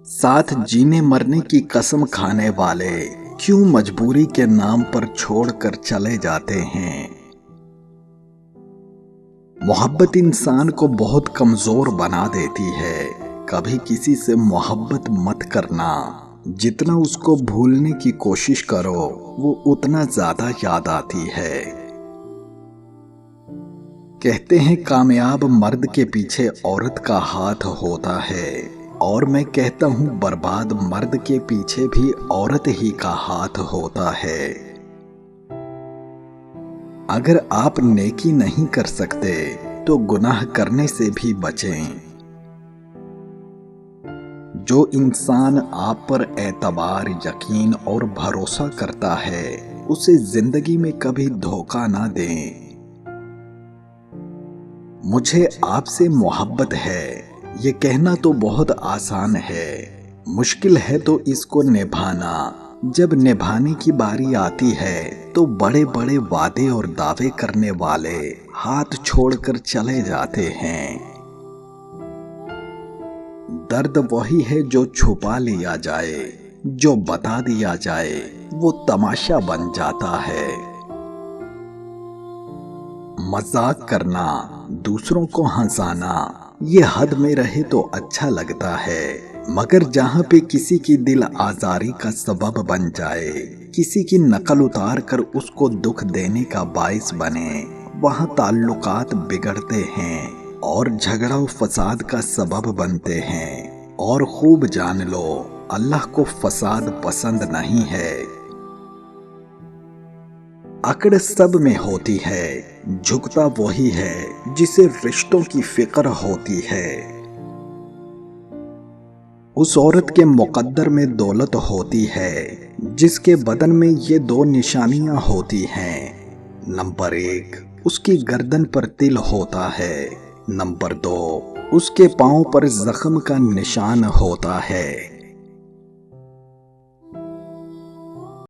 साथ जीने मरने की कसम खाने वाले क्यों मजबूरी के नाम पर छोड़कर चले जाते हैं। मोहब्बत इंसान को बहुत कमजोर बना देती है। कभी किसी से मोहब्बत मत करना, जितना उसको भूलने की कोशिश करो वो उतना ज्यादा याद आती है। कहते हैं कामयाब मर्द के पीछे औरत का हाथ होता है, और मैं कहता हूं बर्बाद मर्द के पीछे भी औरत ही का हाथ होता है। अगर आप नेकी नहीं कर सकते तो गुनाह करने से भी बचें। जो इंसान आप पर एतबार, यकीन और भरोसा करता है उसे जिंदगी में कभी धोखा ना दें। मुझे आपसे मोहब्बत है, ये कहना तो बहुत आसान है, मुश्किल है तो इसको निभाना। जब निभाने की बारी आती है तो बड़े बड़े वादे और दावे करने वाले हाथ छोड़कर चले जाते हैं। दर्द वही है जो छुपा लिया जाए, जो बता दिया जाए वो तमाशा बन जाता है। मजाक करना, दूसरों को हंसाना, ये हद में रहे तो अच्छा लगता है, मगर जहां पे किसी की दिल आजारी का सबब बन जाए, किसी की नकल उतार कर उसको दुख देने का बाइस बने, वहां ताल्लुकात बिगड़ते हैं और झगड़ा और फसाद का सबब बनते हैं। और खूब जान लो, अल्लाह को फसाद पसंद नहीं है। अकड़ सब में होती है, झुकता वही है जिसे रिश्तों की फिक्र होती है। उस औरत के मुकद्दर में दौलत होती है जिसके बदन में ये दो निशानियां होती हैं। नंबर 1, उसकी गर्दन पर तिल होता है। नंबर 2, उसके पांव पर जख्म का निशान होता है।